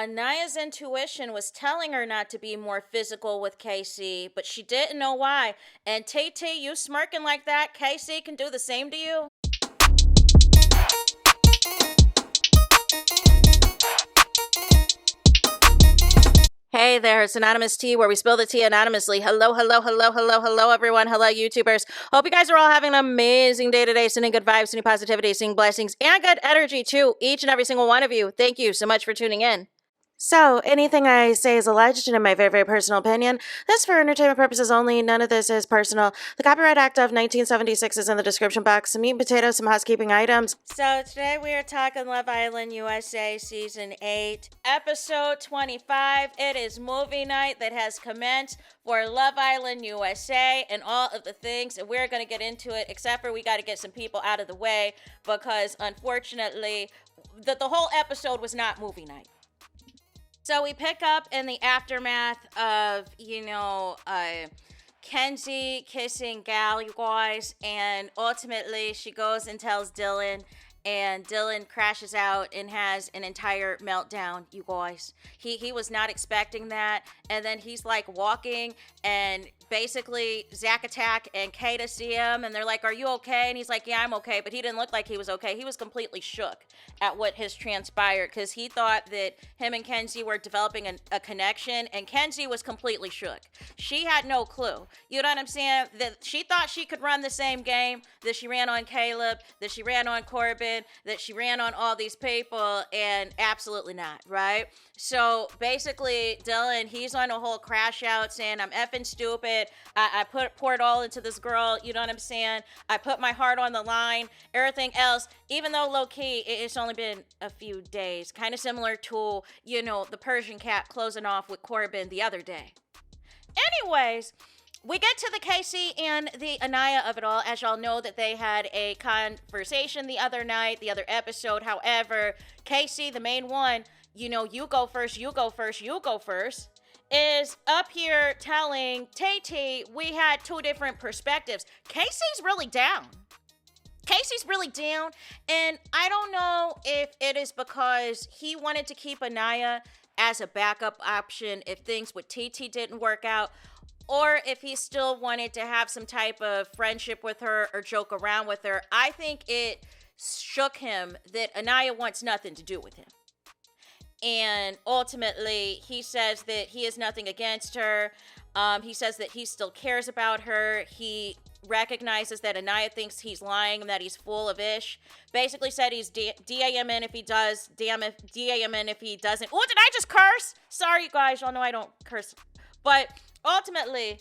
Anniah's intuition was telling her not to be more physical with Casey, but she didn't know why. And TT, you smirking like that, Casey can do the same to you? Hey there, it's Anonymous Tea, where we spill the tea anonymously. Hello, everyone. Hello, YouTubers. Hope you guys are all having an amazing day today, sending good vibes, sending positivity, sending blessings, and good energy to each and every single one of you. Thank you so much for tuning in. So, anything I say is alleged and in my very, very personal opinion. This for entertainment purposes only. None of this is personal. The Copyright Act of 1976 is in the description box. Some meat and potatoes, some housekeeping items. So, today we are talking Love Island USA Season 8, Episode 25. It is movie night that has commenced for Love Island USA and all of the things. And we're going to get into it, except for we got to get some people out of the way because, unfortunately, the whole episode was not movie night. So we pick up in the aftermath of, Kenzie kissing Gal, you guys, and ultimately she goes and tells Dylan, and Dylan crashes out and has an entire meltdown, you guys. He was not expecting that, and then he's like walking, and basically Zack Attack and Kata see him, and they're like, "Are you okay?" And he's like, "Yeah, I'm okay," but he didn't look like he was okay. He was completely shook at what has transpired, because he thought that him and Kenzie were developing a connection, and Kenzie was completely shook. She had no clue. You know what I'm saying? That she thought she could run the same game that she ran on Caleb, that she ran on Corbin, that she ran on all these people, and absolutely not, right? So basically, Dylan, he's on a whole crash out saying, "I'm effing stupid. I poured all into this girl. You know what I'm saying? I put my heart on the line. Everything else, even though low key, it's only been a few days, kind of similar to, the Persian cat closing off with Corbin the other day." Anyways, we get to the Casey and the Anniah of it all. As y'all know, that they had a conversation the other night, the other episode. However, Casey, the main one, you go first, is up here telling Tay we had two different perspectives. Casey's really down. And I don't know if it is because he wanted to keep Anniah as a backup option if things with TT didn't work out, or if he still wanted to have some type of friendship with her or joke around with her. I think it shook him that Anniah wants nothing to do with him. And ultimately, he says that he has nothing against her. He says that he still cares about her. He recognizes that Anniah thinks he's lying and that he's full of ish. Basically said he's DAMN if he does, DAMN if he doesn't. Oh, did I just curse? Sorry, you guys. Y'all know I don't curse. But ultimately,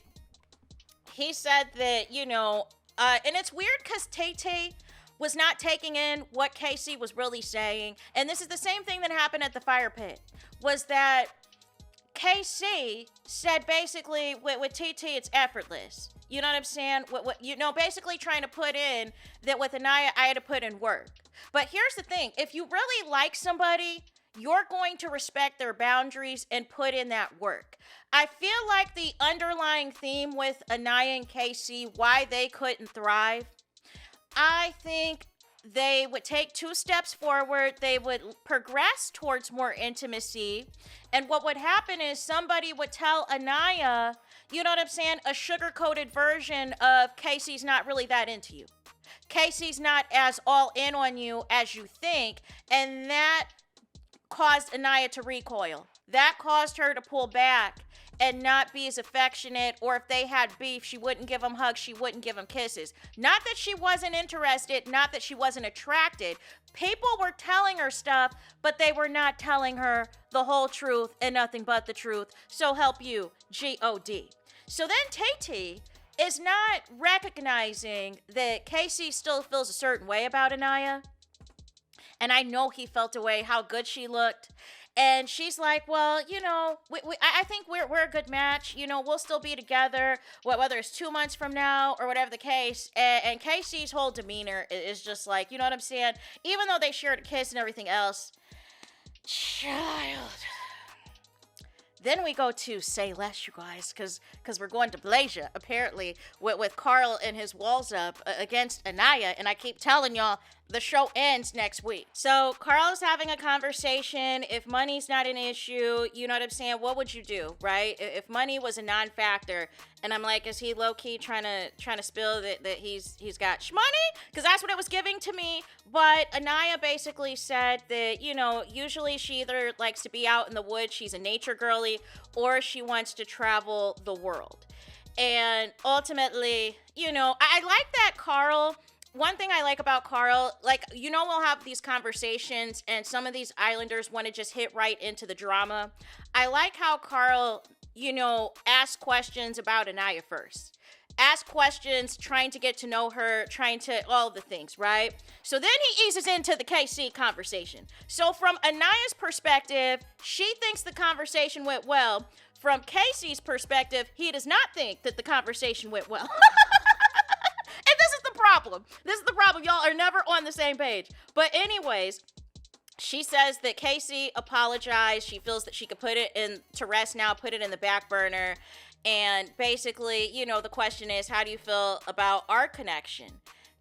he said that, and it's weird because Tay was not taking in what Casey was really saying. And this is the same thing that happened at the fire pit, was that KC said basically with TT, it's effortless. You know what I'm saying? Basically trying to put in that with Anniah, I had to put in work. But here's the thing. If you really like somebody, you're going to respect their boundaries and put in that work. I feel like the underlying theme with Anniah and Casey, why they couldn't thrive, I think they would take 2 steps forward. They would progress towards more intimacy. And what would happen is somebody would tell Anniah, you know what I'm saying, a sugar-coated version of Casey's not really that into you. Casey's not as all in on you as you think. And that caused Anniah to recoil. That caused her to pull back and not be as affectionate, or if they had beef, she wouldn't give him hugs, she wouldn't give him kisses. Not that she wasn't interested, not that she wasn't attracted. People were telling her stuff, but they were not telling her the whole truth and nothing but the truth. So help you, G-O-D. So then Tay is not recognizing that Casey still feels a certain way about Anniah. And I know he felt a way how good she looked. And she's like, well, I think we're a good match. We'll still be together, whether it's 2 months from now or whatever the case. And Casey's whole demeanor is just like, you know what I'm saying? Even though they shared a kiss and everything else. Child. Then we go to Say Less, you guys, because we're going to Malaysia, apparently, with Carl and his walls up against Anniah. And I keep telling y'all, the show ends next week. So Carl's having a conversation. If money's not an issue, you know what I'm saying? What would you do, right? If money was a non-factor, and I'm like, is he low-key trying to spill that he's got shmoney? Because that's what it was giving to me. But Anniah basically said that, you know, usually she either likes to be out in the woods, she's a nature girly, or she wants to travel the world. And ultimately, you know, I like that Carl. One thing I like about Carl, like, you know, we'll have these conversations and some of these islanders want to just hit right into the drama. I like how Carl, you know, asks questions about Anniah first. Ask questions, trying to get to know her, trying to, all the things, right? So then he eases into the KC conversation. So from Anniah's perspective, she thinks the conversation went well. From Casey's perspective, he does not think that the conversation went well. And this is the problem. This is the problem. Y'all are never on the same page. But anyways, she says that Casey apologized. She feels that she could put it in to rest now, put it in the back burner. And basically, you know, the question is, how do you feel about our connection?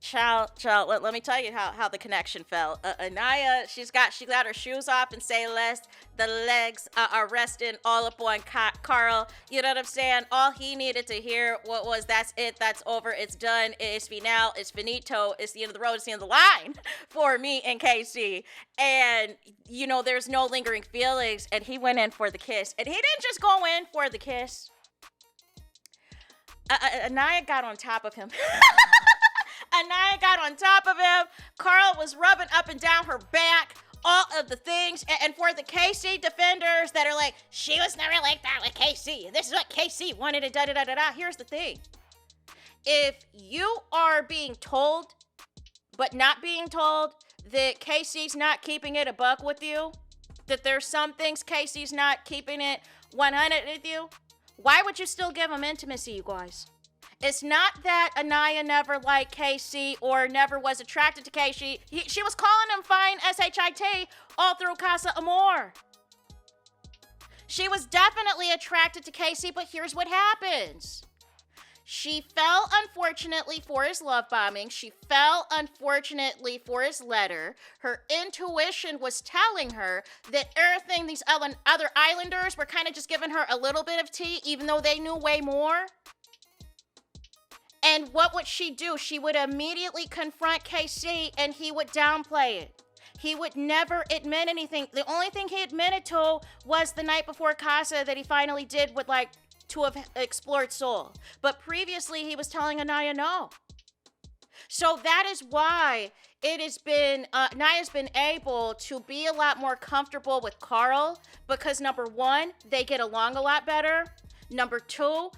Child, let me tell you how the connection felt. Anniah, she got her shoes off and say less. The legs are resting all up on Carl. You know what I'm saying? All he needed to hear was that's it, that's over, it's done, it's finale, it's finito, it's the end of the road, it's the end of the line for me and KC. And, you know, there's no lingering feelings. And he went in for the kiss. And he didn't just go in for the kiss. Anniah got on top of him. Anniah got on top of him. Carl was rubbing up and down her back, all of the things. And for the KC defenders that are like, she was never like that with KC. This is what KC wanted to da-da-da-da-da. Here's the thing. If you are being told, but not being told, that KC's not keeping it a buck with you, that there's some things KC's not keeping it 100 with you, why would you still give him intimacy, you guys? It's not that Anniah never liked KC or never was attracted to KC. She was calling him fine SHIT all through Casa Amor. She was definitely attracted to KC, but here's what happens. She fell, unfortunately, for his love bombing. She fell, unfortunately, for his letter. Her intuition was telling her that everything these other islanders were kind of just giving her a little bit of tea, even though they knew way more. And what would she do? She would immediately confront KC and he would downplay it. He would never admit anything. The only thing he admitted to was the night before Casa that he finally did with, like, to have explored Soul. But previously he was telling Anniah no. So that is why it has been, Anniah's been able to be a lot more comfortable with Carl because number one, they get along a lot better. Number two,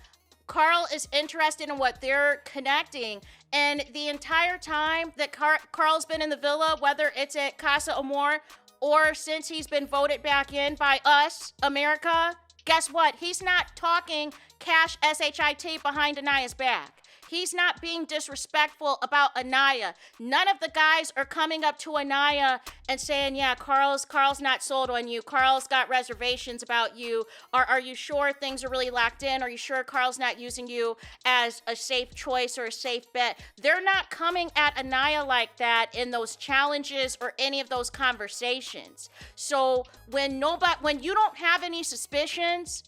Carl is interested in what they're connecting. And the entire time that Carl's been in the villa, whether it's at Casa Amor or since he's been voted back in by us, America, guess what? He's not talking cash SHIT behind Anniah's back. He's not being disrespectful about Anniah. None of the guys are coming up to Anniah and saying, yeah, Carl's not sold on you. Carl's got reservations about you. Are you sure things are really locked in? Are you sure Carl's not using you as a safe choice or a safe bet? They're not coming at Anniah like that in those challenges or any of those conversations. So when you don't have any suspicions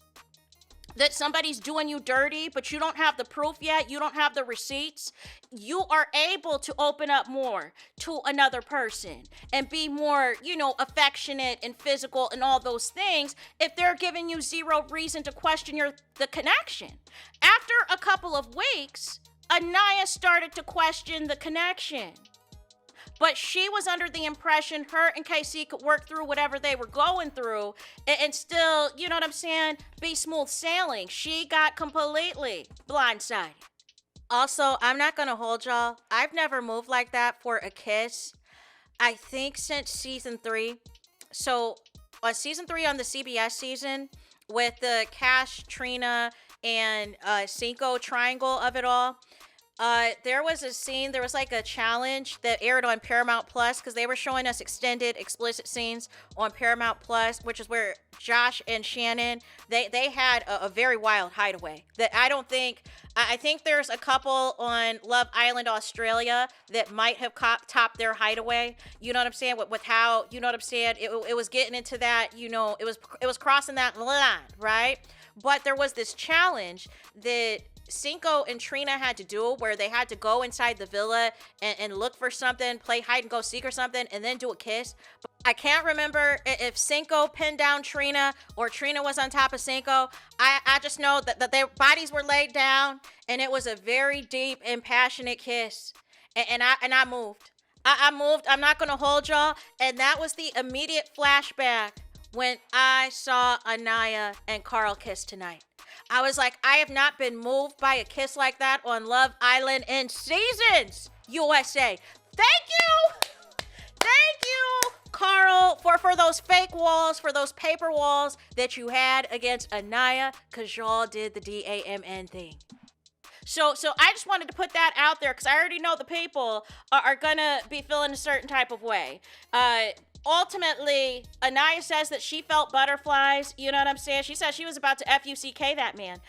that somebody's doing you dirty, but you don't have the proof yet, you don't have the receipts, you are able to open up more to another person and be more, affectionate and physical and all those things if they're giving you zero reason to question the connection. After a couple of weeks, Anniah started to question the connection. But she was under the impression her and KC could work through whatever they were going through and still, you know what I'm saying, be smooth sailing. She got completely blindsided. Also, I'm not going to hold y'all. I've never moved like that for a kiss. I think since season 3. So on season 3 on the CBS season with the Cash, Trina, and Cinco triangle of it all, there was a scene, there was like a challenge that aired on Paramount Plus because they were showing us extended explicit scenes on Paramount Plus, which is where Josh and Shannon, they had a very wild hideaway that I don't think I think there's a couple on Love Island, Australia that might have topped their hideaway. You know what I'm saying? With how, you know what I'm saying? It was getting into that, you know, it was crossing that line, right? But there was this challenge that Cinco and Trina had to do where they had to go inside the villa and look for something, play hide and go seek or something, and then do a kiss. But I can't remember if Cinco pinned down Trina or Trina was on top of Cinco. I just know that their bodies were laid down and it was a very deep and passionate kiss. And I moved. I moved. I'm not going to hold y'all. And that was the immediate flashback when I saw Anniah and Carl kiss tonight. I was like, I have not been moved by a kiss like that on Love Island in seasons, USA. Thank you, Carl, for those fake walls, for those paper walls that you had against Anniah, because y'all did the DAMN thing. So I just wanted to put that out there because I already know the people are going to be feeling a certain type of way. Ultimately, Anniah says that she felt butterflies. You know what I'm saying? She says she was about to F-U-C-K that man. And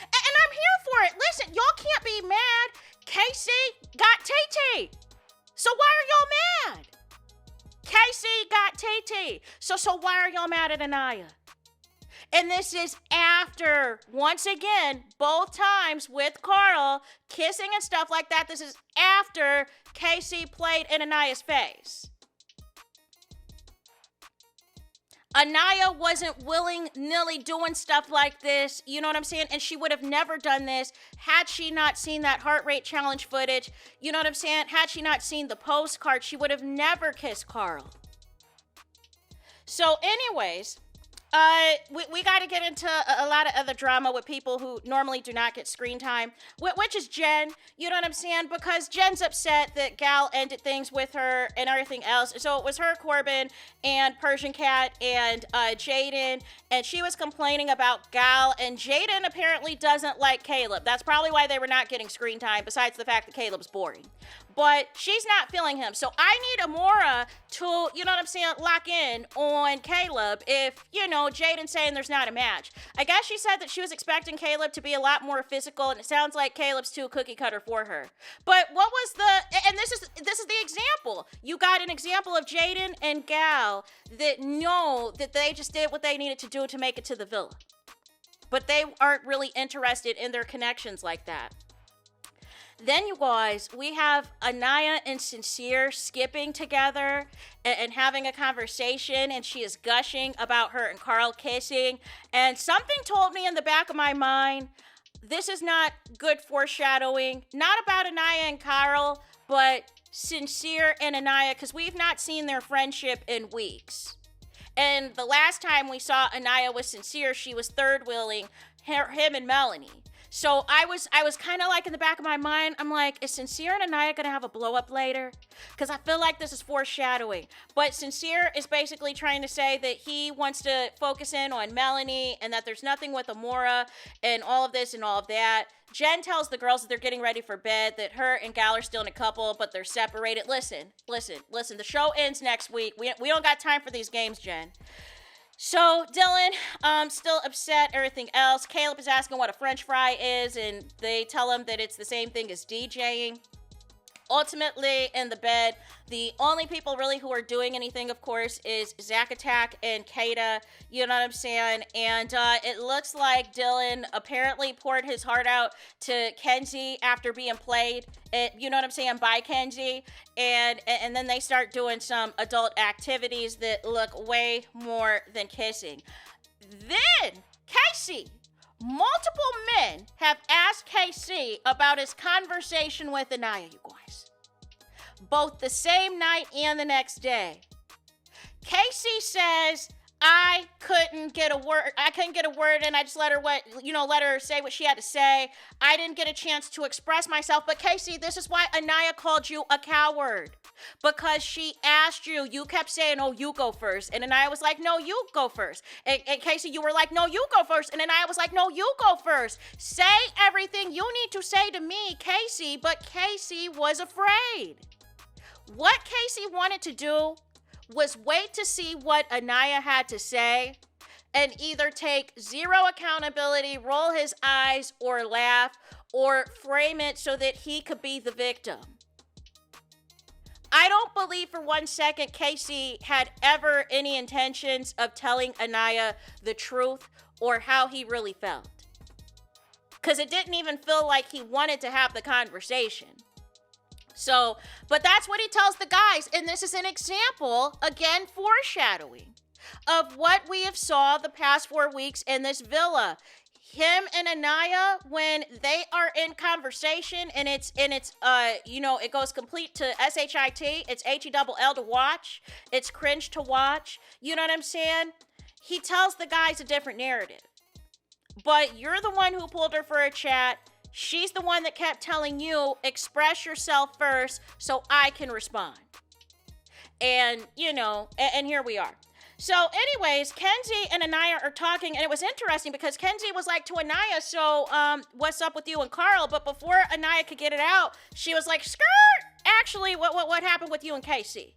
I'm here for it. Listen, y'all can't be mad. Casey got TT. So why are y'all mad? Casey got TT. So why are y'all mad at Anniah? And this is after, once again, both times with Carl, kissing and stuff like that. This is after Casey played in Anniah's face. Anniah wasn't willy-nilly doing stuff like this, you know what I'm saying? And she would have never done this had she not seen that heart rate challenge footage, you know what I'm saying? Had she not seen the postcard, she would have never kissed Carl. So anyways, we got to get into a lot of other drama with people who normally do not get screen time, which is Jen, you know what I'm saying? Because Jen's upset that Gal ended things with her and everything else. So it was her, Corbin, and Persian Cat, and Jaden, and she was complaining about Gal, and Jaden apparently doesn't like Caleb. That's probably why they were not getting screen time, besides the fact that Caleb's boring. But she's not feeling him. So I need Amora to, you know what I'm saying, lock in on Caleb if, you know, Jaden's saying there's not a match. I guess she said that she was expecting Caleb to be a lot more physical, and it sounds like Caleb's too cookie cutter for her. But what was and this is the example. You got an example of Jaden and Gal that know that they just did what they needed to do to make it to the villa. But they aren't really interested in their connections like that. Then, you guys, we have Anniah and Sincere skipping together and having a conversation, and she is gushing about her and Carl kissing. And something told me in the back of my mind, this is not good foreshadowing. Not about Anniah and Carl, but Sincere and Anniah, because we've not seen their friendship in weeks. And the last time we saw Anniah with Sincere, she was third wheeling him and Melanie. So I was kind of like in the back of my mind, I'm like, is Sincere and Anniah going to have a blow up later? Because I feel like this is foreshadowing. But Sincere is basically trying to say that he wants to focus in on Melanie and that there's nothing with Amora and all of this and all of that. Jen tells the girls that they're getting ready for bed, that her and Gal are still in a couple, but they're separated. Listen. The show ends next week. We don't got time for these games, Jen. So Dylan, still upset, everything else. Caleb is asking what a French fry is, and they tell him that it's the same thing as DJing. Ultimately, in the bed, the only people really who are doing anything, of course, is Zack Attack and Kata. You know what I'm saying? And it looks like Dylan apparently poured his heart out to Kenzie after being played, you know what I'm saying, by Kenzie. And then they start doing some adult activities that look way more than kissing. Then, Casey. Multiple men have asked KC about his conversation with Anniah, you guys. Both the same night and the next day. Casey says, I couldn't get a word in. I just let her say what she had to say. I didn't get a chance to express myself. But Casey, this is why Anniah called you a coward. Because she asked you. You kept saying, oh, you go first. And Anniah was like, no, you go first. And Casey, you were like, no, you go first. And Anniah was like, no, you go first. Say everything you need to say to me, Casey. But Casey was afraid. What Casey wanted to do was wait to see what Anniah had to say and either take zero accountability, roll his eyes, or laugh, or frame it so that he could be the victim. I don't believe for 1 second Casey had ever any intentions of telling Anniah the truth or how he really felt. Because it didn't even feel like he wanted to have the conversation. So, but that's what he tells the guys. And this is an example, again, foreshadowing of what we have saw the past 4 weeks in this villa. Him and Anniah, when they are in conversation, and it's it goes complete to SHIT. It's HELL to watch. It's cringe to watch. You know what I'm saying? He tells the guys a different narrative. But you're the one who pulled her for a chat. She's the one that kept telling you, express yourself first so I can respond. And, and here we are. So anyways, Kenzie and Anniah are talking, and it was interesting because Kenzie was like to Anniah, so what's up with you and Carl? But before Anniah could get it out, she was like, skirt! Actually, what happened with you and Casey?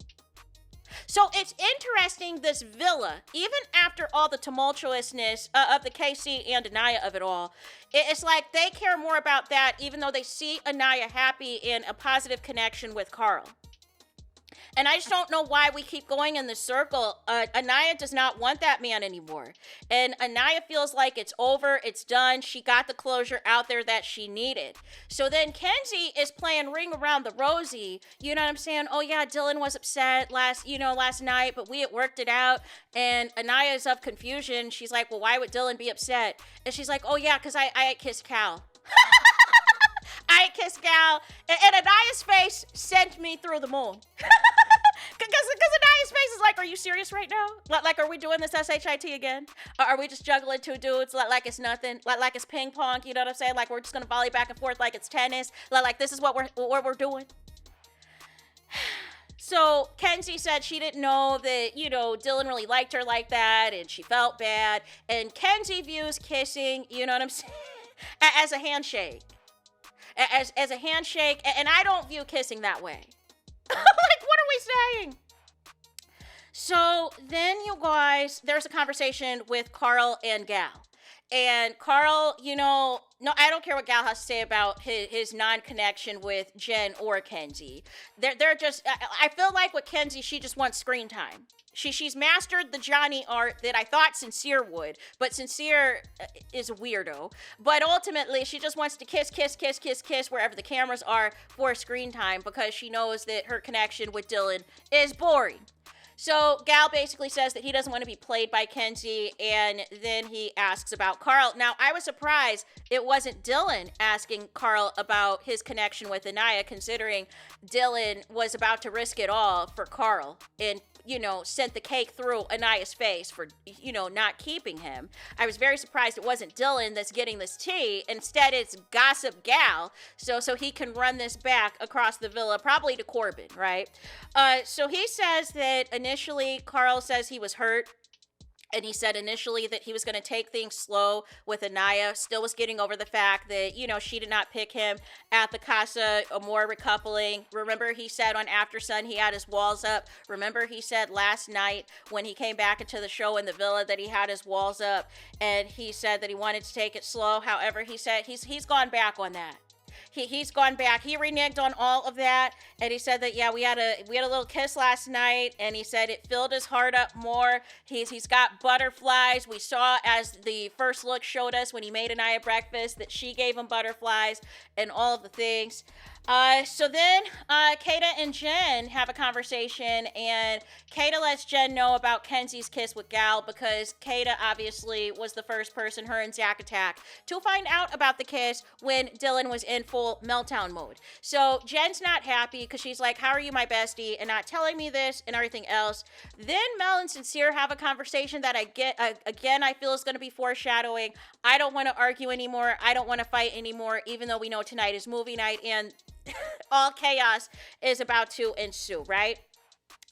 So it's interesting, this villa, even after all the tumultuousness of the Casey and Anniah of it all, it's like they care more about that, even though they see Anniah happy in a positive connection with Carl. And I just don't know why we keep going in this circle. Anniah does not want that man anymore. And Anniah feels like it's over, it's done. She got the closure out there that she needed. So then Kenzie is playing ring around the rosy. You know what I'm saying? Oh yeah, Dylan was upset last night, but we had worked it out. And Anniah is of confusion. She's like, well, why would Dylan be upset? And she's like, oh yeah, because I kissed Cal. I kissed Cal. And Anniah's face sent me through the moon. Because Anniah's face is like, are you serious right now? Like, are we doing this SHIT again? Or are we just juggling two dudes like it's nothing? Like it's ping pong, you know what I'm saying? Like we're just going to volley back and forth like it's tennis? Like this is what we're doing? So Kenzie said she didn't know that, Dylan really liked her like that, and she felt bad. And Kenzie views kissing, you know what I'm saying, as a handshake. As a handshake, and I don't view kissing that way. Like, what are we saying? So then, you guys, there's a conversation with Carl and Gal. And Carl, no, I don't care what Gal has to say about his non-connection with Jen or Kenzie. They're just, I feel like with Kenzie, she just wants screen time. She's mastered the Johnny art that I thought Sincere would, but Sincere is a weirdo. But ultimately, she just wants to kiss wherever the cameras are for screen time because she knows that her connection with Dylan is boring. So Gal basically says that he doesn't want to be played by Kenzie, and then he asks about Carl. Now, I was surprised it wasn't Dylan asking Carl about his connection with Anniah, considering Dylan was about to risk it all for Carl and, sent the cake through Anniah's face for, not keeping him. I was very surprised it wasn't Dylan that's getting this tea. Instead, it's Gossip Gal, so he can run this back across the villa, probably to Corbin, right? So he says that initially Carl says he was hurt. And he said initially that he was going to take things slow with Anniah, still was getting over the fact that, she did not pick him at the Casa Amor recoupling. Remember, he said on After Sun he had his walls up. Remember, he said last night when he came back into the show in the villa that he had his walls up. And he said that he wanted to take it slow. However, he said he's gone back on that. He's gone back. He reneged on all of that, and he said that we had a little kiss last night, and he said it filled his heart up more. He's got butterflies. We saw, as the first look showed us when he made Anniah breakfast, that she gave him butterflies and all of the things. So then Kata and Jen have a conversation, and Kata lets Jen know about Kenzie's kiss with Gal because Kata obviously was the first person, her and Zach Attack, to find out about the kiss when Dylan was in full meltdown mode. So Jen's not happy because she's like, how are you my bestie and not telling me this and everything else. Then Mel and Sincere have a conversation that I feel is going to be foreshadowing. I don't want to argue anymore. I don't want to fight anymore, even though we know tonight is movie night and all chaos is about to ensue, right?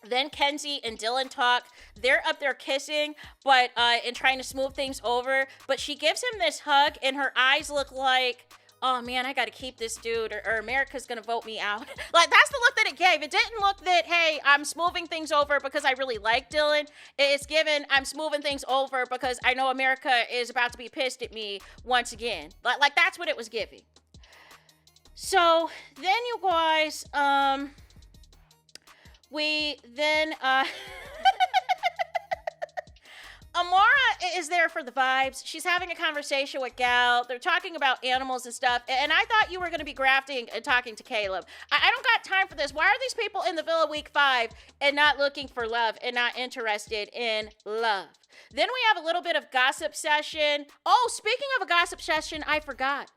Then Kenzie and Dylan talk. They're up there kissing, but and trying to smooth things over. But she gives him this hug, and her eyes look like oh man, I got to keep this dude, or America's going to vote me out. Like, that's the look that it gave. It didn't look that, hey, I'm smoothing things over because I really like Dylan. It's given, I'm smoothing things over because I know America is about to be pissed at me once again. Like that's what it was giving. So then you guys, we then, Amara is there for the vibes. She's having a conversation with Gal. They're talking about animals and stuff. And I thought you were going to be grafting and talking to Caleb. I don't got time for this. Why are these people in the villa week 5 and not looking for love and not interested in love? Then we have a little bit of gossip session. Oh, speaking of a gossip session, I forgot.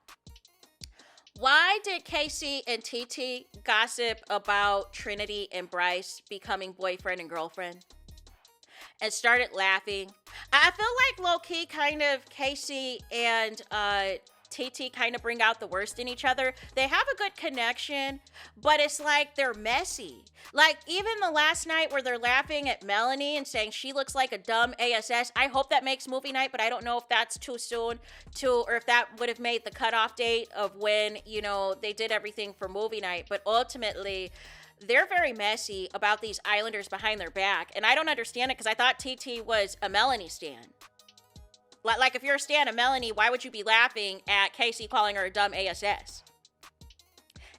Why did Casey and TT gossip about Trinity and Bryce becoming boyfriend and girlfriend? And started laughing. I feel like low-key kind of Casey and TT kind of bring out the worst in each other. They have a good connection, but it's like they're messy. Like even the last night where they're laughing at Melanie and saying she looks like a dumb ASS. I hope that makes movie night, but I don't know if that's too soon or if that would have made the cutoff date of when, you know, they did everything for movie night. But ultimately, they're very messy about these Islanders behind their back. And I don't understand it because I thought TT was a Melanie stan. Like, if you're a stan of Melanie, why would you be laughing at Casey calling her a dumb ASS?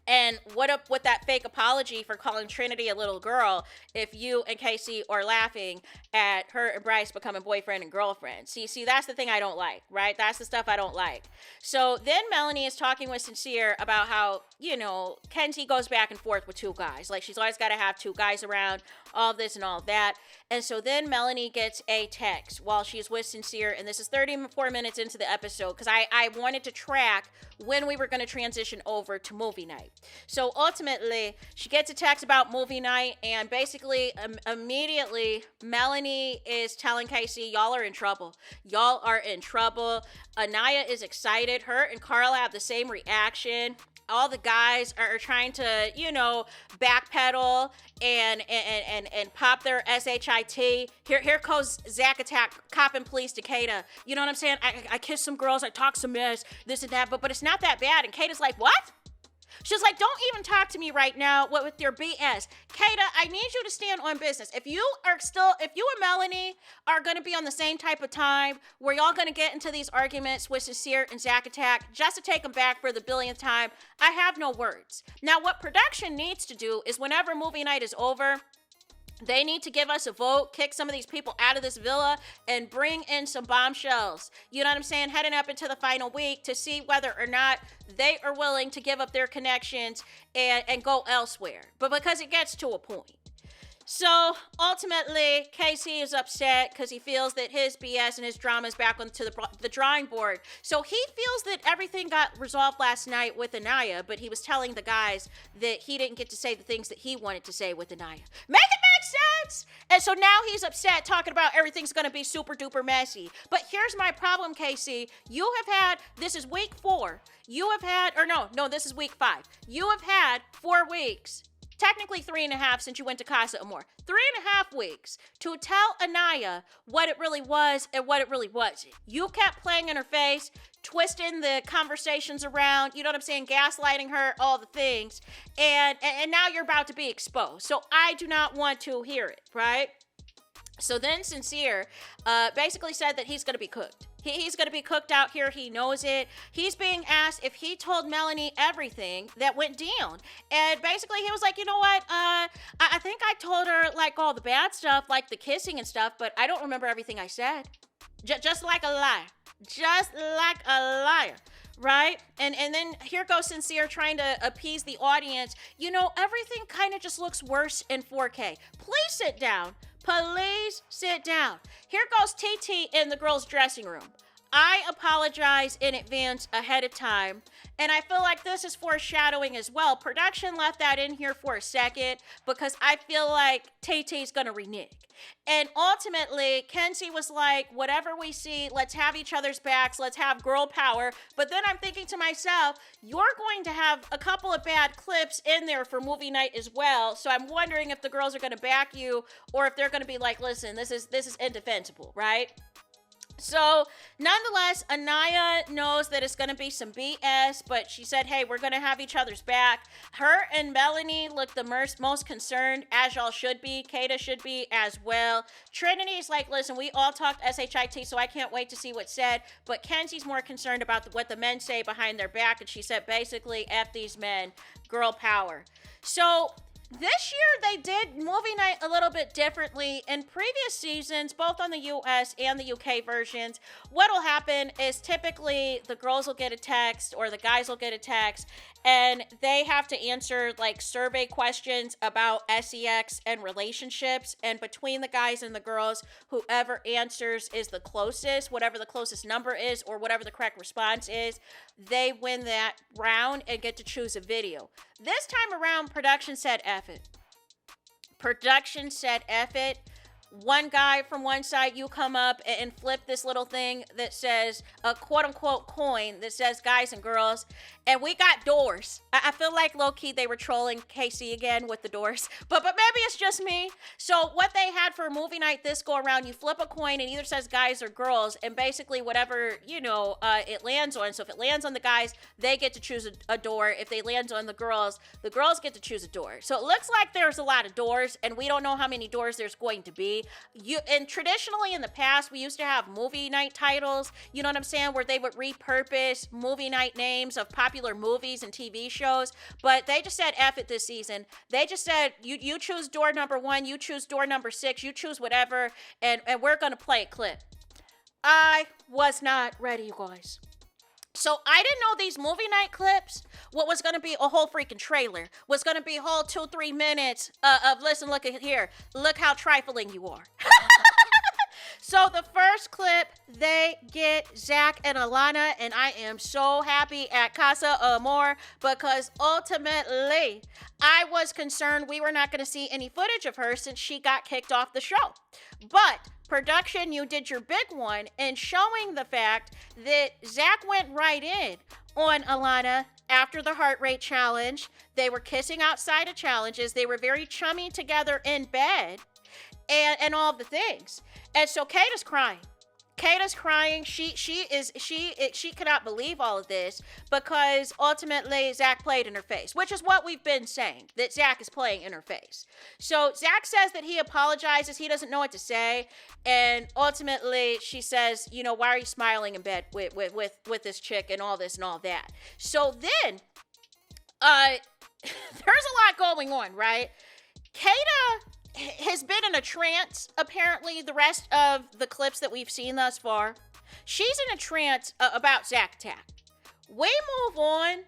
And what up with that fake apology for calling Trinity a little girl if you and Casey are laughing at her and Bryce becoming boyfriend and girlfriend? See, that's the thing I don't like, right? That's the stuff I don't like. So then Melanie is talking with Sincere about how, you know, Kenzie goes back and forth with 2 guys. Like, she's always got to have 2 guys around, all this and all that. And so then Melanie gets a text while she's with Sincere, and this is 34 minutes into the episode, because I wanted to track when we were going to transition over to movie night. So ultimately, she gets a text about movie night, and basically, immediately, Melanie is telling Casey, y'all are in trouble. Y'all are in trouble. Anniah is excited. Her and Carl have the same reaction. All the guys are trying to, you know, backpedal and pop their SHIT. Here goes Zack Attack, cop and police to Kata. You know what I'm saying? I kissed some girls, I talked some mess, this and that, but it's not that bad. And Kata's like, what? She's like, don't even talk to me right now with your BS. Kata, I need you to stand on business. If you and Melanie are going to be on the same type of time where y'all going to get into these arguments with Sincere and Zack Attack just to take them back for the billionth time, I have no words. Now, what production needs to do is whenever movie night is over, they need to give us a vote, kick some of these people out of this villa, and bring in some bombshells. You know what I'm saying? Heading up into the final week to see whether or not they are willing to give up their connections and go elsewhere. But because it gets to a point. So ultimately, Casey is upset because he feels that his BS and his drama is back onto the drawing board. So he feels that everything got resolved last night with Anniah, but he was telling the guys that he didn't get to say the things that he wanted to say with Anniah. Make it make sense! And so now he's upset talking about everything's going to be super duper messy. But here's my problem, Casey. You have had, this is week 4. You have had, or no, this is week 5. You have had 4 weeks. Technically 3.5 since you went to Casa Amor. 3.5 weeks to tell Anniah what it really was and what it really wasn't. You kept playing in her face, twisting the conversations around, you know what I'm saying, gaslighting her, all the things. And now you're about to be exposed. So I do not want to hear it, right? So then Sincere basically said that he's going to be cooked. He's going to be cooked out here. He knows it. He's being asked if he told Melanie everything that went down. And basically he was like, you know what? I think I told her like all the bad stuff, like the kissing and stuff, but I don't remember everything I said. Just like a lie. Just like a liar. Right? And then here goes Sincere trying to appease the audience. You know, everything kind of just looks worse in 4K. Please sit down. Please sit down. Here goes TT in the girls' dressing room. I apologize in advance ahead of time. And I feel like this is foreshadowing as well. Production left that in here for a second because I feel like TT's going to renege. And ultimately, Kenzie was like, whatever we see, let's have each other's backs. Let's have girl power. But then I'm thinking to myself, you're going to have a couple of bad clips in there for movie night as well. So I'm wondering if the girls are going to back you or if they're going to be like, listen, this is indefensible, right? So, nonetheless, Anniah knows that it's going to be some BS, but she said, hey, we're going to have each other's back. Her and Melanie look the most concerned, as y'all should be. Kata should be as well. Trinity's like, listen, we all talked SHIT, so I can't wait to see what's said. But Kenzie's more concerned about what the men say behind their back. And she said, basically, F these men, girl power. So, this year, they did movie night a little bit differently. In previous seasons, both on the US and the UK versions, what'll happen is typically the girls will get a text or the guys will get a text, and they have to answer like survey questions about sex and relationships. And between the guys and the girls, whoever answers is the closest, whatever the closest number is or whatever the correct response is, they win that round and get to choose a video. This time around, production said F it. Production said F it. One guy from one side, you come up and flip this little thing that says a quote unquote coin that says guys and girls. And we got doors. I feel like low key they were trolling Casey again with the doors, but maybe it's just me. So what they had for movie night this go around, you flip a coin and either says guys or girls, and basically whatever, it lands on. So if it lands on the guys, they get to choose a door. If they land on the girls get to choose a door. So it looks like there's a lot of doors, and we don't know how many doors there's going to be. And traditionally in the past, we used to have movie night titles, you know what I'm saying, where they would repurpose movie night names of popular movies and TV shows, but they just said F it this season. They just said, you choose door number 1, you choose door number 6, you choose whatever, and we're gonna play a clip. I was not ready, you guys. So I didn't know these movie night clips, what was going to be a whole freaking trailer, was going to be a whole 2-3 minutes of listen, look at here, look how trifling you are. So the first clip, they get Zach and Alana, and I am so happy at Casa Amor because ultimately I was concerned we were not going to see any footage of her since she got kicked off the show. But production, you did your big one in showing the fact that Zach went right in on Alana after the heart rate challenge. They were kissing outside of challenges. They were very chummy together in bed and all of the things. And so Kata's crying. Kata's crying. She cannot believe all of this because ultimately Zach played in her face, which is what we've been saying, that Zach is playing in her face. So Zach says that he apologizes. He doesn't know what to say. And ultimately she says, why are you smiling in bed with this chick and all this and all that? So then, there's a lot going on, right? Kata has been in a trance, apparently, the rest of the clips that we've seen thus far. She's in a trance about Zack Attack. We move on,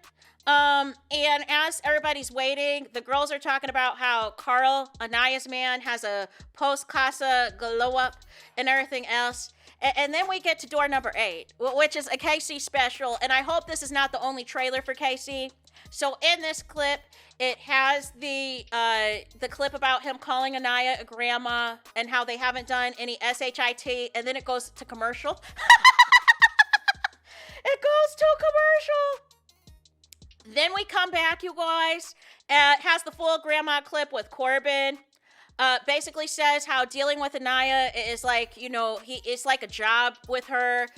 and as everybody's waiting, the girls are talking about how Carl, Anniah's man, has a post-casa glow-up and everything else. And then we get to door number 8, which is a KC special, and I hope this is not the only trailer for KC. So in this clip, it has the clip about him calling Anniah a grandma and how they haven't done any SHIT, and then it goes to commercial. It goes to commercial. Then we come back, you guys. It has the full grandma clip with Corbin. Basically says how dealing with Anniah is like, it's like a job with her.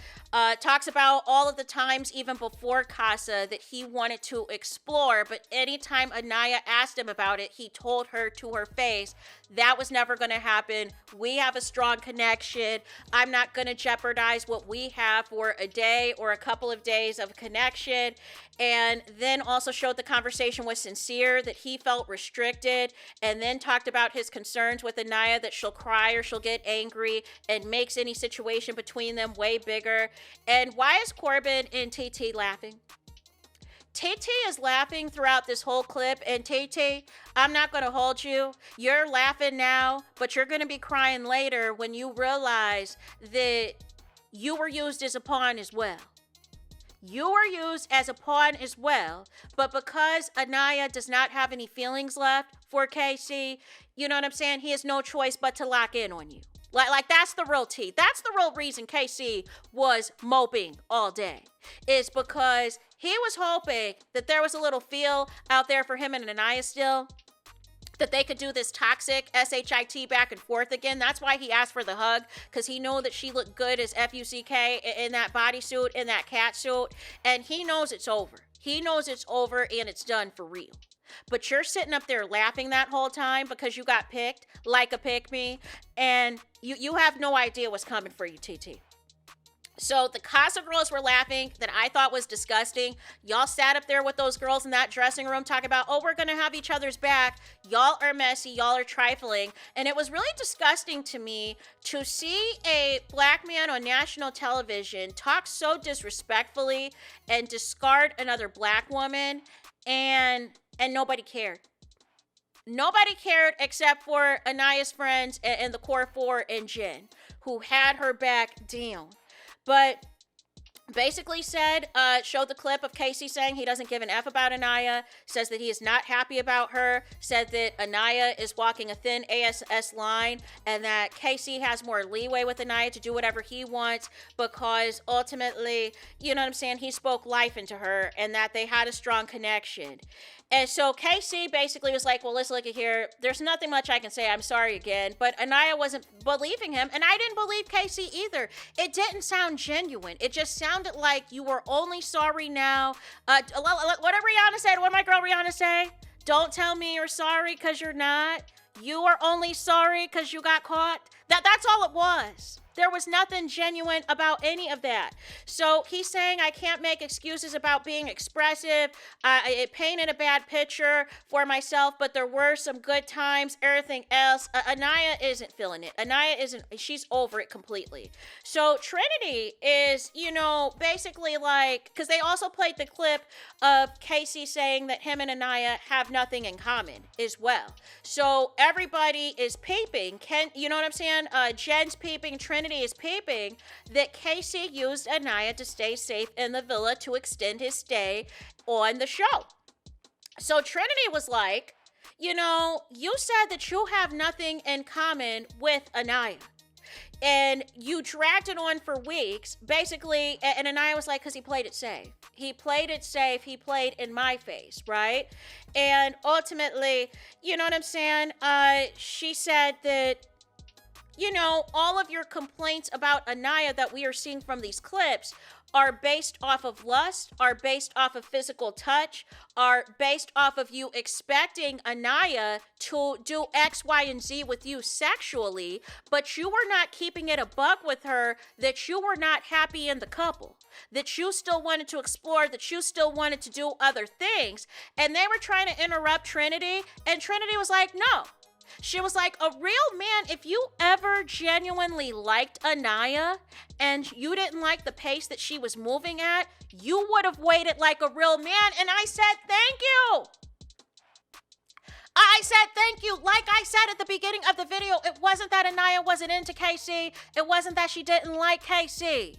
Talks about all of the times, even before Casa, that he wanted to explore, but anytime Anniah asked him about it, he told her to her face, that was never going to happen. We have a strong connection. I'm not going to jeopardize what we have for a day or a couple of days of connection. And then also showed the conversation with Sincere, that he felt restricted, and then talked about his concerns with Anniah, that she'll cry or she'll get angry and makes any situation between them way bigger. And why is Corbin and TT laughing? TT is laughing throughout this whole clip, and TT, I'm not going to hold you. You're laughing now, but you're going to be crying later when you realize that you were used as a pawn as well. You were used as a pawn as well, but because Anniah does not have any feelings left for KC, you know what I'm saying? He has no choice but to lock in on you. Like that's the real tea. That's the real reason KC was moping all day. Is because he was hoping that there was a little feel out there for him and Anniah still. that they could do this toxic SHIT back and forth again. That's why he asked for the hug, because he knew that she looked good as FUCK in that bodysuit, in that cat suit, and he knows it's over. He knows it's over and it's done for real. But you're sitting up there laughing that whole time because you got picked like a pick-me, and you have no idea what's coming for you, TT. So the Casa girls were laughing, that I thought was disgusting. Y'all sat up there with those girls in that dressing room talking about, oh, we're going to have each other's back. Y'all are messy. Y'all are trifling. And it was really disgusting to me to see a black man on national television talk so disrespectfully and discard another black woman, and nobody cared. Nobody cared except for Anniah's friends and the Core 4 and Jen, who had her back down. But basically said, showed the clip of Casey saying he doesn't give an F about Anniah, says that he is not happy about her, said that Anniah is walking a thin ASS line, and that Casey has more leeway with Anniah to do whatever he wants, because ultimately, you know what I'm saying, he spoke life into her, and that they had a strong connection. And so Casey basically was like, well, let's look at here. There's nothing much I can say. I'm sorry again. But Anniah wasn't believing him. And I didn't believe Casey either. It didn't sound genuine. It just sounded like you were only sorry now. What did Rihanna say? What did my girl Rihanna say? Don't tell me you're sorry because you're not. You are only sorry because you got caught. That's all it was. There was nothing genuine about any of that. So he's saying, I can't make excuses about being expressive. It painted a bad picture for myself, but there were some good times, everything else. Anniah isn't feeling it. Anniah isn't, she's over it completely. So Trinity is, basically like, because they also played the clip of Casey saying that him and Anniah have nothing in common as well. So everybody is peeping. You know what I'm saying? Jen's peeping, Trinity is peeping that Casey used Anniah to stay safe in the villa to extend his stay on the show. So Trinity was like, you said that you have nothing in common with Anniah. And you dragged it on for weeks, basically, and Anniah was like, because he played it safe. He played it safe. He played in my face, right? And ultimately, you know what I'm saying? She said that, all of your complaints about Anniah that we are seeing from these clips are based off of lust, are based off of physical touch, are based off of you expecting Anniah to do X, Y, and Z with you sexually, but you were not keeping it a buck with her, that you were not happy in the couple, that you still wanted to explore, that you still wanted to do other things. And they were trying to interrupt Trinity, and Trinity was like, no. She was like, a real man, if you ever genuinely liked Anniah and you didn't like the pace that she was moving at, you would have waited like a real man. And I said, thank you. I said, thank you. Like I said at the beginning of the video, it wasn't that Anniah wasn't into Casey. It wasn't that she didn't like Casey.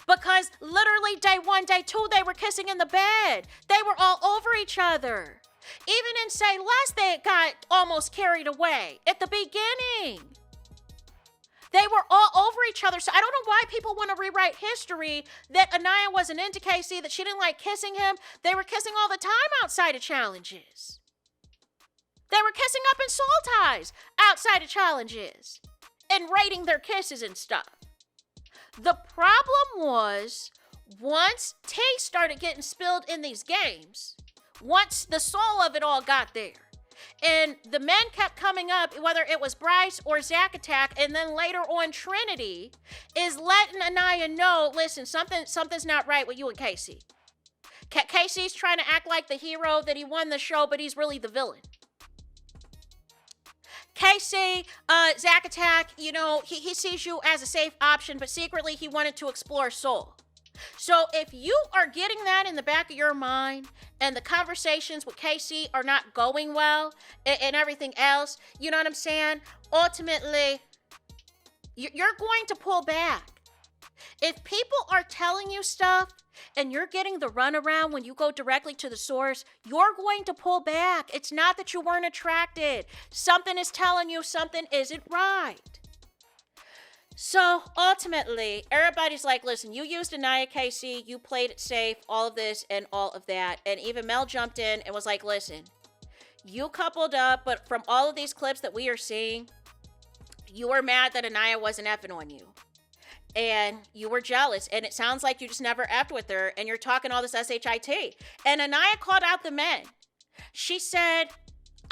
Because literally day 1, day 2, they were kissing in the bed. They were all over each other. Even in Say Less, they got almost carried away at the beginning. They were all over each other. So I don't know why people want to rewrite history that Anniah wasn't into Casey, that she didn't like kissing him. They were kissing all the time outside of challenges. They were kissing up in soul ties outside of challenges and rating their kisses and stuff. The problem was, once tea started getting spilled in these games, once the soul of it all got there, and the men kept coming up, whether it was Bryce or Zack Attack, and then later on Trinity, is letting Anniah know, listen, something's not right with you and Casey. Casey's trying to act like the hero that he won the show, but he's really the villain. Casey, Zack Attack, he sees you as a safe option, but secretly he wanted to explore soul. So if you are getting that in the back of your mind and the conversations with Casey are not going well and everything else, you know what I'm saying? Ultimately, you're going to pull back. If people are telling you stuff and you're getting the runaround when you go directly to the source, you're going to pull back. It's not that you weren't attracted. Something is telling you something isn't right. So ultimately, everybody's like, listen, you used Anniah, Casey, you played it safe, all of this and all of that. And even Mel jumped in and was like, listen, you coupled up, but from all of these clips that we are seeing, you were mad that Anniah wasn't effing on you. And you were jealous. And it sounds like you just never effed with her. And you're talking all this SHIT. And Anniah called out the men. She said,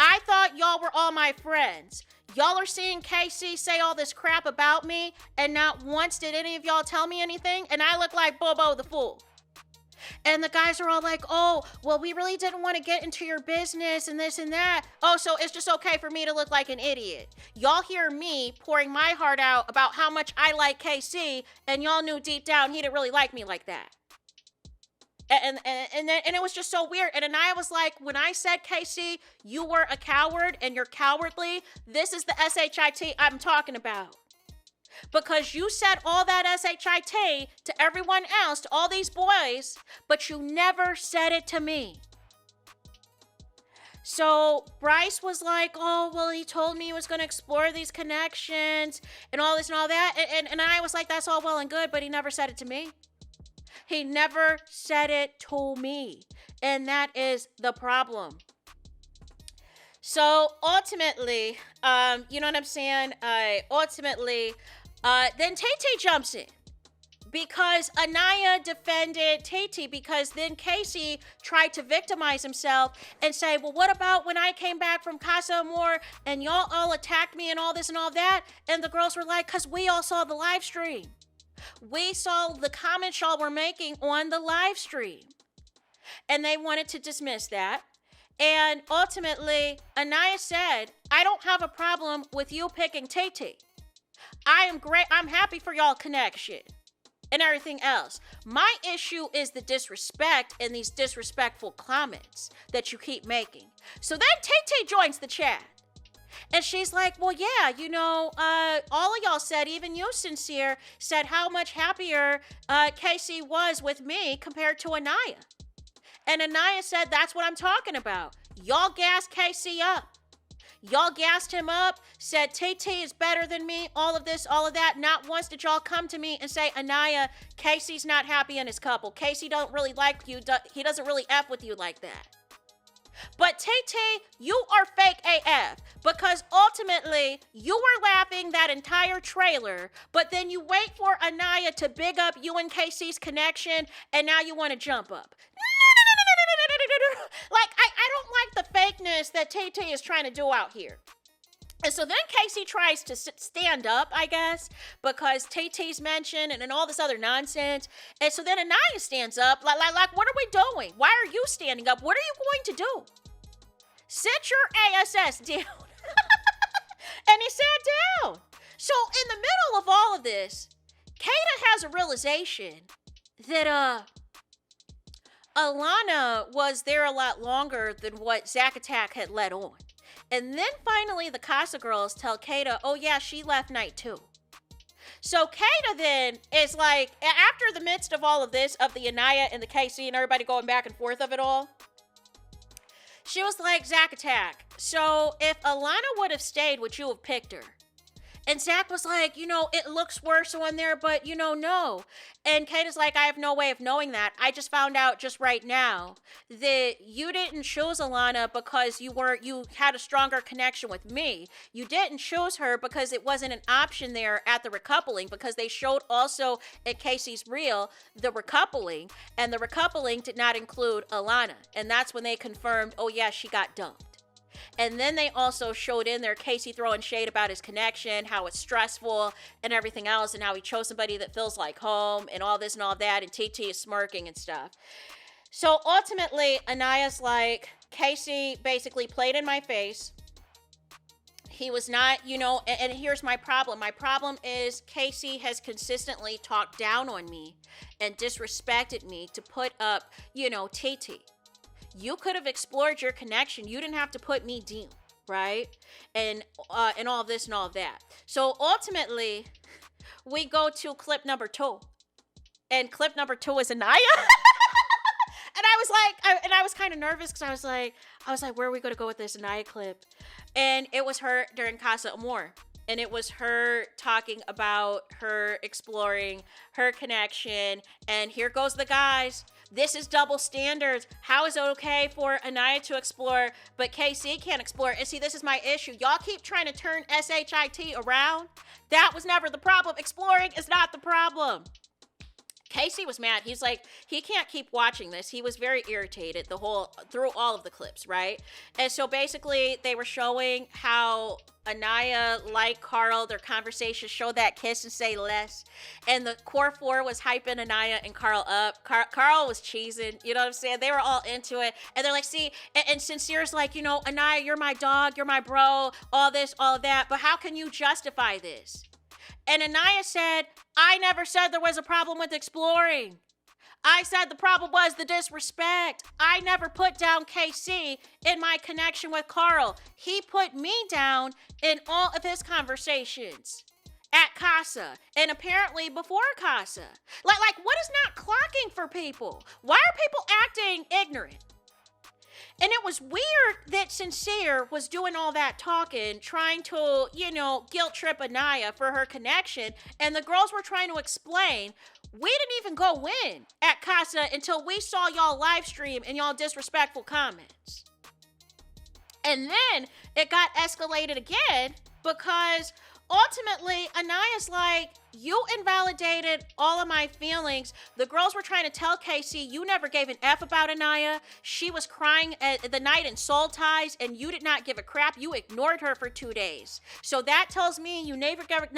I thought y'all were all my friends. Y'all are seeing Casey say all this crap about me. And not once did any of y'all tell me anything. And I look like Bobo the Fool. And the guys are all like, oh, well, we really didn't want to get into your business and this and that. Oh, so it's just okay for me to look like an idiot. Y'all hear me pouring my heart out about how much I like KC, and y'all knew deep down he didn't really like me like that. And it was just so weird. And Anniah was like, when I said, KC, you were a coward and you're cowardly, this is the SHIT I'm talking about. Because you said all that SHIT to everyone else, to all these boys, but you never said it to me. So Bryce was like, oh, well, he told me he was going to explore these connections and all this and all that. And I was like, that's all well and good, but he never said it to me. He never said it to me. And that is the problem. So ultimately, you know what I'm saying? Then Tay jumps in because Anniah defended Tay because then Casey tried to victimize himself and say, well, what about when I came back from Casa Amor and y'all all attacked me and all this and all that? And the girls were like, because we all saw the live stream. We saw the comments y'all were making on the live stream. And they wanted to dismiss that. And ultimately, Anniah said, I don't have a problem with you picking Tay. I am great. I'm happy for y'all connection and everything else. My issue is the disrespect and these disrespectful comments that you keep making. So then Tay joins the chat. And she's like, well, yeah, you know, all of y'all said, even you, Sincere, said how much happier Casey was with me compared to Anniah. And Anniah said, that's what I'm talking about. Y'all gassed Casey up. Y'all gassed him up, said TT is better than me, all of this, all of that. Not once did y'all come to me and say, Anniah, Casey's not happy in his couple. Casey don't really like you. He doesn't really F with you like that. But TT, you are fake AF because ultimately you were laughing that entire trailer, but then you wait for Anniah to big up you and Casey's connection, and now you want to jump up. Like, I don't like the fakeness that TT is trying to do out here. And so then Casey tries to stand up, I guess, because TT's mentioned and all this other nonsense. And so then Anniah stands up, like, what are we doing? Why are you standing up? What are you going to do? Sit your ASS down. And he sat down. So in the middle of all of this, Kata has a realization that, Alana was there a lot longer than what Zack Attack had let on. And then finally the Casa girls tell Kata, oh yeah, she left night 2. So Kata then is like, after the midst of all of this, of the Anniah and the KC and everybody going back and forth of it all, she was like, Zack Attack, so if Alana would have stayed, would you have picked her? And Zack was like, you know, it looks worse on there, but, you know, no. And Kata's like, I have no way of knowing that. I just found out just right now that you didn't choose Alana because you had a stronger connection with me. You didn't choose her because it wasn't an option there at the recoupling, because they showed also at Casey's Reel the recoupling, and the recoupling did not include Alana. And that's when they confirmed, oh yeah, she got dumped. And then they also showed in there Casey throwing shade about his connection, how it's stressful and everything else, and how he chose somebody that feels like home and all this and all that, and TT is smirking and stuff. So ultimately, Anniah's like, Casey basically played in my face. He was not, you know, and here's my problem. My problem is Casey has consistently talked down on me and disrespected me to put up, you know, TT. You could have explored your connection. You didn't have to put me down, right? And all this and all that. So ultimately, we go to clip number 2. And clip number 2 is Anniah. And I was kind of nervous because I was like, where are we going to go with this Anniah clip? And it was her during Casa Amor. and it was her talking about her exploring her connection. And here goes the guys. This is double standards. How is it okay for Anniah to explore, but KC can't explore? And see, this is my issue. Y'all keep trying to turn SHIT around. That was never the problem. Exploring is not the problem. Casey was mad. He's like, he can't keep watching this. He was very irritated through all of the clips, right? And so basically they were showing how Anniah, like Carl, their conversations show that kiss and say less. And the core four was hyping Anniah and Carl up. Carl was cheesing, you know what I'm saying? They were all into it. And they're like, see, and Sincere's like, you know, Anniah, you're my dog, you're my bro, all this, all of that. But how can you justify this? And Anniah said, I never said there was a problem with exploring. I said the problem was the disrespect. I never put down KC in my connection with Carl. He put me down in all of his conversations at Casa and apparently before Casa. Like what is not clocking for people? Why are people acting ignorant? And it was weird that Sincere was doing all that talking, trying to, you know, guilt trip Anniah for her connection. And the girls were trying to explain, we didn't even go in at Casa until we saw y'all live stream and y'all disrespectful comments. And then it got escalated again because ultimately Anniah's like, you invalidated all of my feelings. The girls were trying to tell Casey, you never gave an F about Anniah. She was crying at the night in soul ties and you did not give a crap. You ignored her for 2 days. So that tells me you never gave an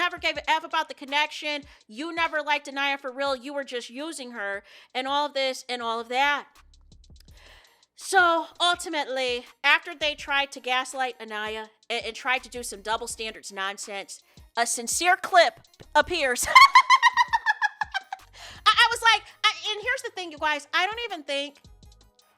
F about the connection. You never liked Anniah for real. You were just using her and all of this and all of that. So ultimately, after they tried to gaslight Anniah and tried to do some double standards nonsense, a Sincere clip appears. I was like, and here's the thing, you guys, I don't even think,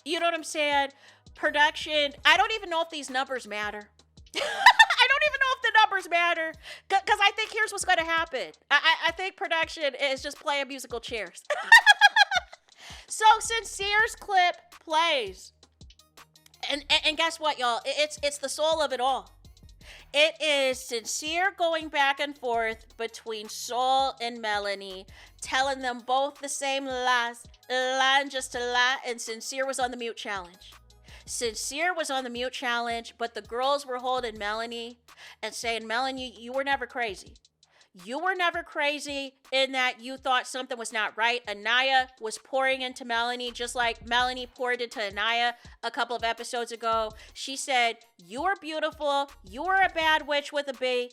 you know what I'm saying, production, I don't even know if these numbers matter. I don't even know if the numbers matter, because I think here's what's going to happen. I think production is just playing musical chairs. So Sincere's clip plays. And guess what, y'all? It's the soul of it all. It is Sincere going back and forth between Soul and Melanie, telling them both the same lies, lying just to lie, and Sincere was on the mute challenge. Sincere was on the mute challenge, but the girls were holding Melanie and saying, Melanie, you were never crazy. You were never crazy in that you thought something was not right. Anniah was pouring into Melanie just like Melanie poured into Anniah a couple of episodes ago. She said, you are beautiful. You are a bad witch with a B.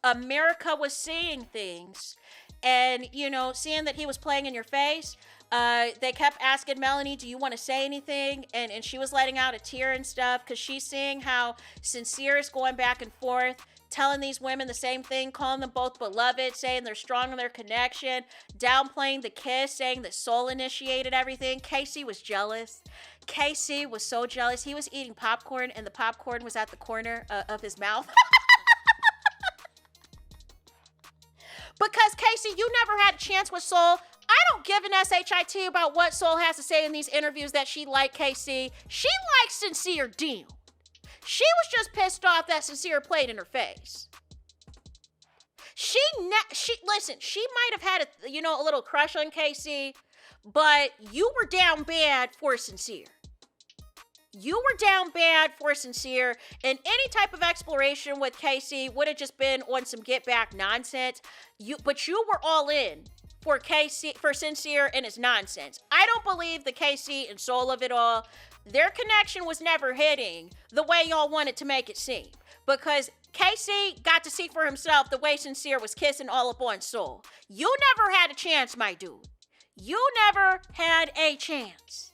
America was seeing things and, you know, seeing that he was playing in your face. They kept asking Melanie, do you want to say anything? And she was letting out a tear and stuff because she's seeing how Sincere is going back and forth, telling these women the same thing, calling them both beloved, saying they're strong in their connection, downplaying the kiss, saying that Soul initiated everything. Casey was jealous. Casey was so jealous. He was eating popcorn and the popcorn was at the corner of his mouth. Because Casey, you never had a chance with Soul. I don't give an SHIT about what Soul has to say in these interviews that she liked Casey. She likes Sincere Deal. She was just pissed off that Sincere played in her face. Listen, she might have had a little crush on Casey, but you were down bad for Sincere. You were down bad for Sincere, and any type of exploration with Casey would have just been on some get back nonsense. But you were all in for Sincere and his nonsense. I don't believe the Casey and Soul of it all. Their connection was never hitting the way y'all wanted to make it seem. Because Casey got to see for himself the way Sincere was kissing all up on Soul. You never had a chance, my dude. You never had a chance.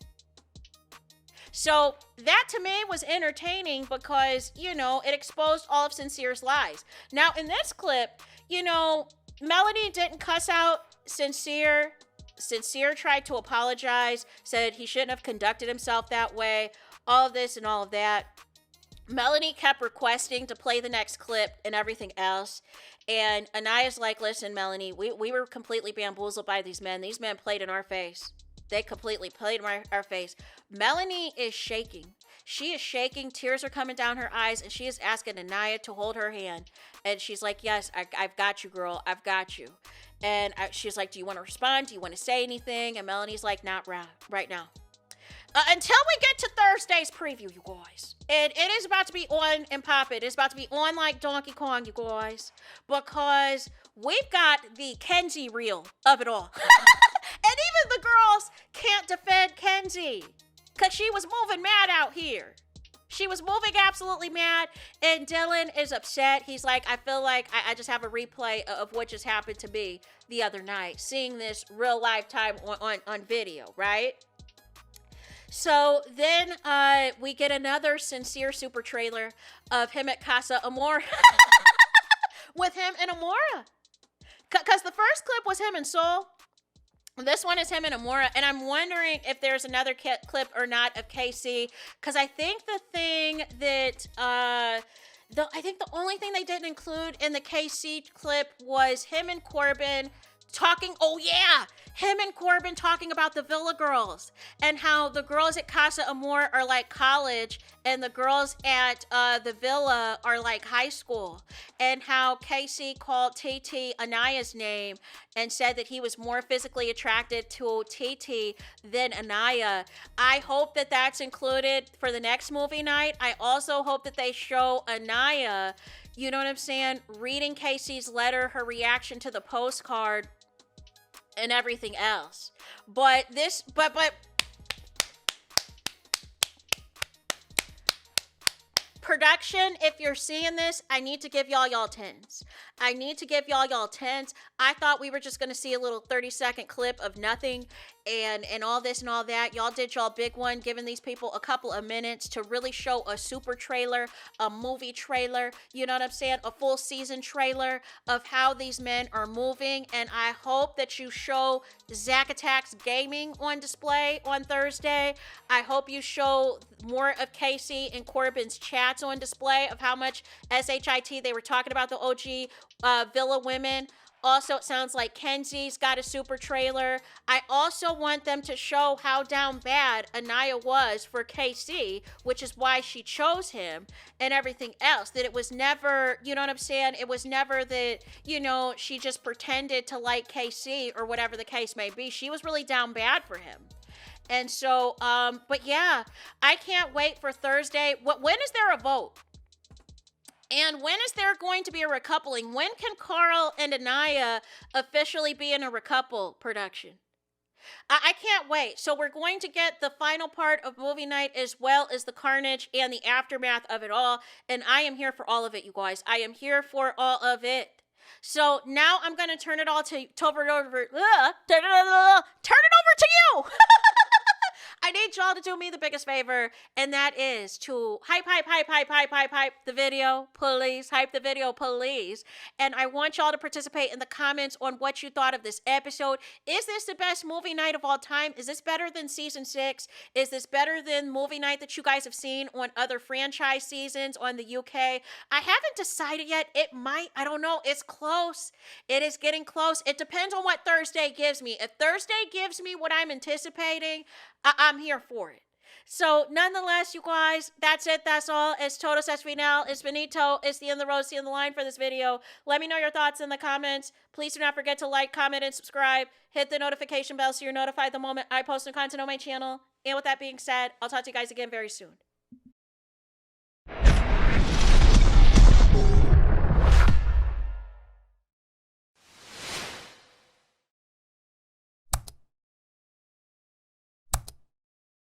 So that to me was entertaining because, it exposed all of Sincere's lies. Now in this clip, Melanie didn't cuss out Sincere. Sincere tried to apologize, said he shouldn't have conducted himself that way, all of this and all of that. Melanie kept requesting to play the next clip and everything else. And Anniah's like, listen, Melanie, we were completely bamboozled by these men. These men played in our face. They completely played our face. Melanie is shaking. She is shaking. Tears are coming down her eyes, and she is asking Anniah to hold her hand. And she's like, yes, I've got you, girl. I've got you. And she's like, do you want to respond? Do you want to say anything? And Melanie's like, not right now. Until we get to Thursday's preview, you guys. And it is about to be on and popping. It's about to be on like Donkey Kong, you guys. Because we've got the Kenzie reel of it all. And even the girls can't defend Kenzie. Because she was moving mad out here. She was moving absolutely mad. And Dylan is upset. He's like, I feel like I just have a replay of what just happened to me the other night. Seeing this real lifetime on video, right? So then we get another sincere super trailer of him at Casa Amor with him and Amora. Because the first clip was him and Soul. This one is him and Amora. And I'm wondering if there's another clip or not of KC. Because I think the thing that... I think the only thing they didn't include in the KC clip was him and Corbin talking, him and Corbin talking about the Villa girls and how the girls at Casa Amor are like college and the girls at the Villa are like high school, and how Casey called TT Anniah's name and said that he was more physically attracted to TT than Anniah. I hope that that's included for the next movie night. I also hope that they show Anniah, you know what I'm saying, reading Casey's letter, her reaction to the postcard, and everything else. But production, if you're seeing this, I need to give y'all tens. I need to give y'all tens. I thought we were just going to see a little 30-second clip of nothing and all this and all that. Y'all did y'all big one, giving these people a couple of minutes to really show a super trailer, a movie trailer, you know what I'm saying, a full season trailer of how these men are moving. And I hope that you show Zack Attack's gaming on display on Thursday. I hope you show more of Casey and Corbin's chats on display of how much SHIT they were talking about the OG Villa women. Also, it sounds like Kenzie's got a super trailer. I also want them to show how down bad Anniah was for KC, which is why she chose him and everything else. That it was never, you know what I'm saying? It was never that, you know, she just pretended to like KC or whatever the case may be. She was really down bad for him. And so, but yeah, I can't wait for Thursday. When is there a vote? And when is there going to be a recoupling? When can Carl and Anniah officially be in a recouple production? I can't wait. So we're going to get the final part of movie night as well as the carnage and the aftermath of it all. And I am here for all of it, you guys. I am here for all of it. So now I'm going to turn it all to you. I need y'all to do me the biggest favor, and that is to hype the video, please. Hype the video, please. And I want y'all to participate in the comments on what you thought of this episode. Is this the best movie night of all time? Is this better than season 6? Is this better than movie night that you guys have seen on other franchise seasons on the UK? I haven't decided yet. It might. I don't know. It's close. It is getting close. It depends on what Thursday gives me. If Thursday gives me what I'm anticipating, I'm here for it. So nonetheless, you guys, that's it. That's all. It's Todos es final. It's Benito. It's the end of the road, the end of the line for this video. Let me know your thoughts in the comments. Please do not forget to like, comment, and subscribe. Hit the notification bell so you're notified the moment I post new content on my channel. And with that being said, I'll talk to you guys again very soon.